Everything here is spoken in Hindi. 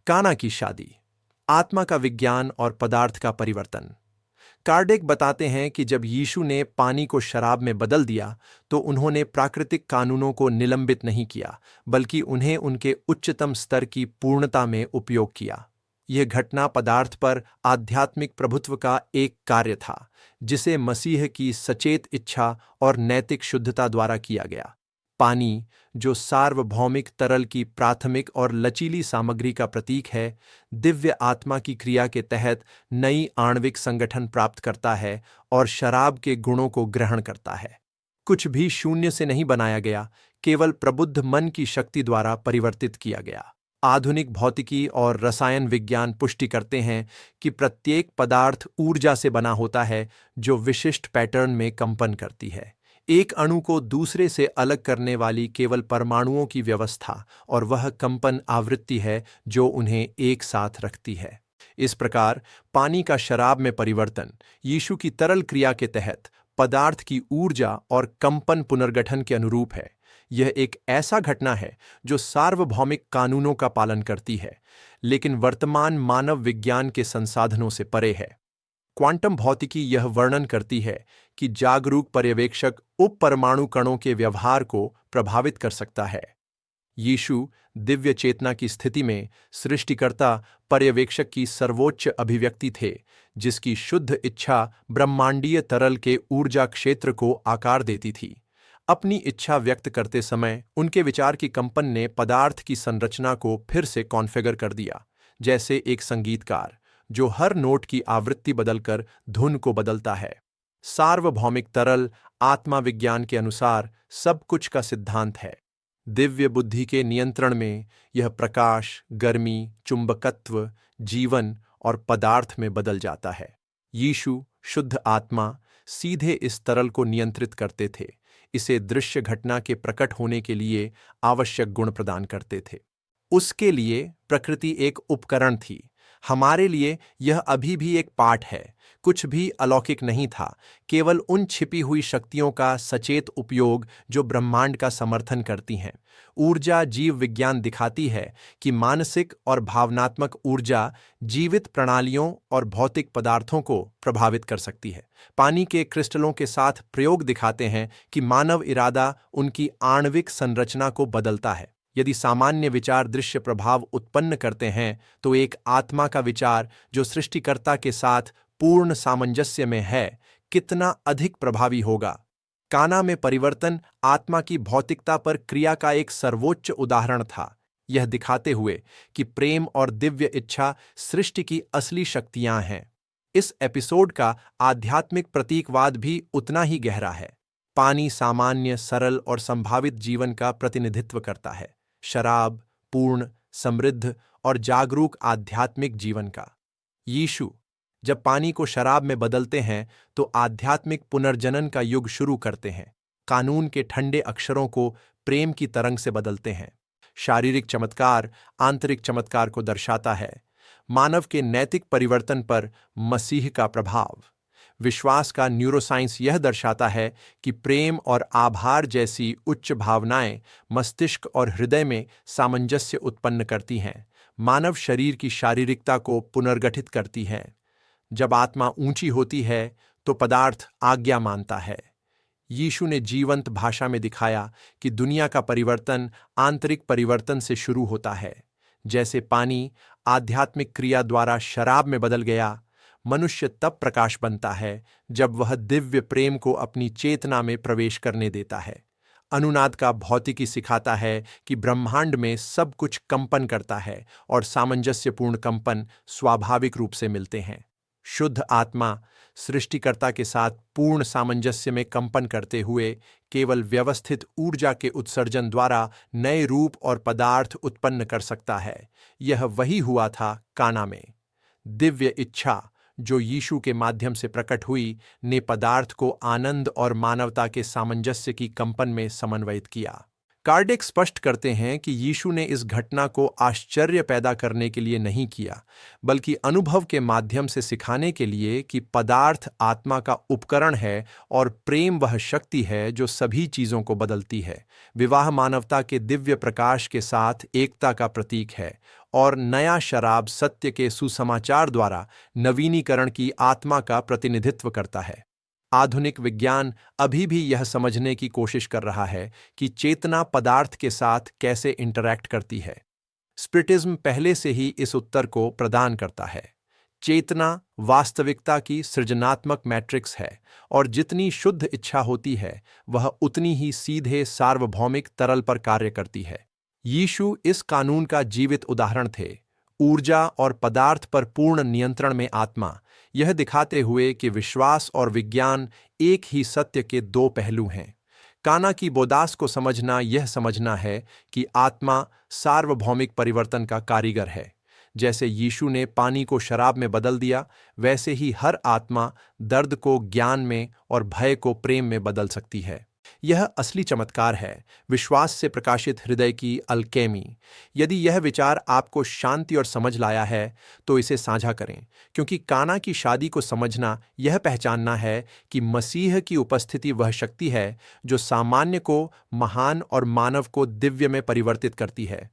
काना की शादी, आत्मा का विज्ञान और पदार्थ का परिवर्तन। कार्डेक बताते हैं कि जब यीशु ने पानी को शराब में बदल दिया तो उन्होंने प्राकृतिक कानूनों को निलंबित नहीं किया, बल्कि उन्हें उनके उच्चतम स्तर की पूर्णता में उपयोग किया। यह घटना पदार्थ पर आध्यात्मिक प्रभुत्व का एक कार्य था, जिसे मसीह की सचेत इच्छा और नैतिक शुद्धता द्वारा किया गया। पानी, जो सार्वभौमिक तरल की प्राथमिक और लचीली सामग्री का प्रतीक है, दिव्य आत्मा की क्रिया के तहत नई आणविक संगठन प्राप्त करता है और शराब के गुणों को ग्रहण करता है। कुछ भी शून्य से नहीं बनाया गया, केवल प्रबुद्ध मन की शक्ति द्वारा परिवर्तित किया गया। आधुनिक भौतिकी और रसायन विज्ञान पुष्टि करते हैं कि प्रत्येक पदार्थ ऊर्जा से बना होता है, जो विशिष्ट पैटर्न में कंपन करती है। एक अणु को दूसरे से अलग करने वाली केवल परमाणुओं की व्यवस्था और वह कंपन आवृत्ति है जो उन्हें एक साथ रखती है। इस प्रकार पानी का शराब में परिवर्तन यीशु की तरल क्रिया के तहत पदार्थ की ऊर्जा और कंपन पुनर्गठन के अनुरूप है। यह एक ऐसा घटना है जो सार्वभौमिक कानूनों का पालन करती है, लेकिन वर्तमान मानव विज्ञान के संसाधनों से परे है। क्वांटम भौतिकी यह वर्णन करती है कि जागरूक पर्यवेक्षक उप-परमाणु कणों के व्यवहार को प्रभावित कर सकता है। यीशु दिव्य चेतना की स्थिति में सृष्टिकर्ता पर्यवेक्षक की सर्वोच्च अभिव्यक्ति थे, जिसकी शुद्ध इच्छा ब्रह्मांडीय तरल के ऊर्जा क्षेत्र को आकार देती थी। अपनी इच्छा व्यक्त करते समय उनके विचार की कंपन ने पदार्थ की संरचना को फिर से कॉन्फ़िगर कर दिया, जैसे एक संगीतकार जो हर नोट की आवृत्ति बदलकर धुन को बदलता है। सार्वभौमिक तरल आत्मा विज्ञान के अनुसार सब कुछ का सिद्धांत है। दिव्य बुद्धि के नियंत्रण में यह प्रकाश, गर्मी, चुंबकत्व, जीवन और पदार्थ में बदल जाता है। यीशु शुद्ध आत्मा सीधे इस तरल को नियंत्रित करते थे, इसे दृश्य घटना के प्रकट होने के लिए आवश्यक गुण प्रदान करते थे। उसके लिए प्रकृति एक उपकरण थी, हमारे लिए यह अभी भी एक पाठ है। कुछ भी अलौकिक नहीं था, केवल उन छिपी हुई शक्तियों का सचेत उपयोग जो ब्रह्मांड का समर्थन करती हैं। ऊर्जा जीव विज्ञान दिखाती है कि मानसिक और भावनात्मक ऊर्जा जीवित प्रणालियों और भौतिक पदार्थों को प्रभावित कर सकती है। पानी के क्रिस्टलों के साथ प्रयोग दिखाते हैं कि मानव इरादा उनकी आणविक संरचना को बदलता है। यदि सामान्य विचार दृश्य प्रभाव उत्पन्न करते हैं, तो एक आत्मा का विचार जो सृष्टिकर्ता के साथ पूर्ण सामंजस्य में है, कितना अधिक प्रभावी होगा। काना में परिवर्तन आत्मा की भौतिकता पर क्रिया का एक सर्वोच्च उदाहरण था, यह दिखाते हुए कि प्रेम और दिव्य इच्छा सृष्टि की असली शक्तियां हैं। इस एपिसोड का आध्यात्मिक प्रतीकवाद भी उतना ही गहरा है। पानी सामान्य, सरल और संभावित जीवन का प्रतिनिधित्व करता है, शराब पूर्ण, समृद्ध और जागरूक आध्यात्मिक जीवन का। यीशु जब पानी को शराब में बदलते हैं तो आध्यात्मिक पुनर्जनन का युग शुरू करते हैं। कानून के ठंडे अक्षरों को प्रेम की तरंग से बदलते हैं। शारीरिक चमत्कार आंतरिक चमत्कार को दर्शाता है। मानव के नैतिक परिवर्तन पर मसीह का प्रभाव। विश्वास का न्यूरोसाइंस यह दर्शाता है कि प्रेम और आभार जैसी उच्च भावनाएं मस्तिष्क और हृदय में सामंजस्य उत्पन्न करती हैं, मानव शरीर की शारीरिकता को पुनर्गठित करती हैं। जब आत्मा ऊंची होती है तो पदार्थ आज्ञा मानता है। यीशु ने जीवंत भाषा में दिखाया कि दुनिया का परिवर्तन आंतरिक परिवर्तन से शुरू होता है। जैसे पानी आध्यात्मिक क्रिया द्वारा शराब में बदल गया, मनुष्य तब प्रकाश बनता है जब वह दिव्य प्रेम को अपनी चेतना में प्रवेश करने देता है। अनुनाद का भौतिकी सिखाता है कि ब्रह्मांड में सब कुछ कंपन करता है और सामंजस्यपूर्ण कंपन स्वाभाविक रूप से मिलते हैं। शुद्ध आत्मा सृष्टिकर्ता के साथ पूर्ण सामंजस्य में कंपन करते हुए केवल व्यवस्थित ऊर्जा के उत्सर्जन द्वारा नए रूप और पदार्थ उत्पन्न कर सकता है। यह वही हुआ था काना में। दिव्य इच्छा जो यीशु के माध्यम से प्रकट हुई ने पदार्थ को आनंद और मानवता के सामंजस्य की कंपन में समन्वयित किया। कार्डिक स्पष्ट करते हैं कि यीशु ने इस घटना को आश्चर्य पैदा करने के लिए नहीं किया, बल्कि अनुभव के माध्यम से सिखाने के लिए कि पदार्थ आत्मा का उपकरण है और प्रेम वह शक्ति है जो सभी चीजों को बदलती है। विवाह मानवता के दिव्य प्रकाश के साथ एकता का प्रतीक है और नया शराब सत्य के सुसमाचार द्वारा नवीनीकरण की आत्मा का प्रतिनिधित्व करता है। आधुनिक विज्ञान अभी भी यह समझने की कोशिश कर रहा है कि चेतना पदार्थ के साथ कैसे इंटरैक्ट करती है। स्पिरिटिज्म पहले से ही इस उत्तर को प्रदान करता है। चेतना वास्तविकता की सृजनात्मक मैट्रिक्स है और जितनी शुद्ध इच्छा होती है वह उतनी ही सीधे सार्वभौमिक तरल पर कार्य करती है। यीशु इस कानून का जीवित उदाहरण थे। ऊर्जा और पदार्थ पर पूर्ण नियंत्रण में आत्मा, यह दिखाते हुए कि विश्वास और विज्ञान एक ही सत्य के दो पहलू हैं। काना की बोदास को समझना यह समझना है कि आत्मा सार्वभौमिक परिवर्तन का कारीगर है। जैसे यीशु ने पानी को शराब में बदल दिया, वैसे ही हर आत्मा दर्द को ज्ञान में और भय को प्रेम में बदल सकती है। यह असली चमत्कार है, विश्वास से प्रकाशित हृदय की अल्केमी। यदि यह विचार आपको शांति और समझ लाया है तो इसे साझा करें, क्योंकि काना की शादी को समझना यह पहचानना है कि मसीह की उपस्थिति वह शक्ति है जो सामान्य को महान और मानव को दिव्य में परिवर्तित करती है।